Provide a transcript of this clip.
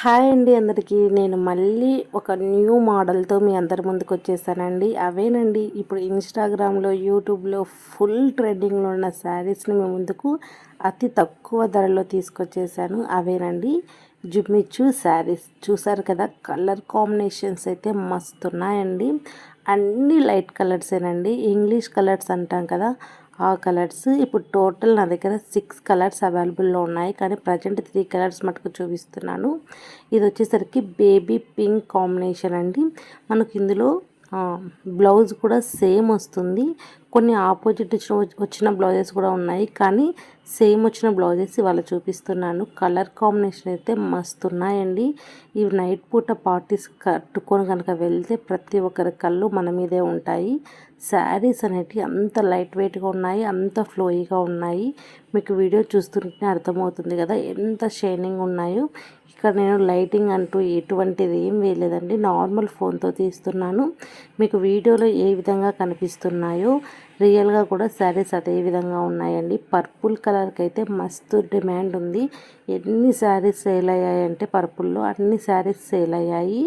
Hi అండి అందరికీ. నేను మళ్ళీ ఒక న్యూ మోడల్తో మీ అందరి ముందుకు వచ్చేసానండి. అవేనండి ఇప్పుడు ఇన్స్టాగ్రామ్లో యూట్యూబ్లో ఫుల్ ట్రెండింగ్లో ఉన్న శారీస్ని మీ ముందుకు అతి తక్కువ ధరలో తీసుకొచ్చేసాను. అవేనండి జుమ్మిచ్చు శారీస్. చూసారు కదా, కలర్ కాంబినేషన్స్ అయితే మస్తున్నాయండి. అన్ని లైట్ కలర్సేనండి, ఇంగ్లీష్ కలర్స్ అంటాం కదా ఆ కలర్స్. ఇప్పుడు టోటల్ నా దగ్గర 6 కలర్స్ అవైలబుల్లో ఉన్నాయి, కానీ ప్రజెంట్ 3 కలర్స్ మటుకు చూపిస్తున్నాను. ఇది వచ్చేసరికి బేబీ పింక్ కాంబినేషన్ అండి. మనకి ఇందులో బ్లౌజ్ కూడా సేమ్ వస్తుంది. కొన్ని ఆపోజిట్ వచ్చిన బ్లౌజెస్ కూడా ఉన్నాయి, కానీ సేమ్ వచ్చిన బ్లౌజెస్ ఇవాళ చూపిస్తున్నాను. కలర్ కాంబినేషన్ అయితే మస్తు ఉన్నాయండి. ఇవి నైట్ పూట పార్టీస్ కట్టుకొని కనుక వెళ్తే ప్రతి ఒక్కరి కళ్ళు మన మీదే ఉంటాయి. శారీస్ అనేటివి అంత లైట్ వెయిట్గా ఉన్నాయి, అంత ఫ్లోయిగా ఉన్నాయి. మీకు వీడియో చూస్తుంటే అర్థమవుతుంది కదా ఎంత షైనింగ్ ఉన్నాయో. ఇక్కడ నేను లైటింగ్ అంటూ ఎటువంటిది ఏం వేయలేదండి, నార్మల్ ఫోన్తో తీస్తున్నాను. మీకు వీడియోలో ఏ విధంగా కనిపిస్తున్నాయో రియల్గా కూడా శారీస్ అదే విధంగా ఉన్నాయండి. పర్పుల్ కలర్కి అయితే మస్తు డిమాండ్ ఉంది. ఎన్ని శారీస్ సేల్ అయ్యాయంటే పర్పుల్లో అన్ని శారీస్ సేల్ అయ్యాయి.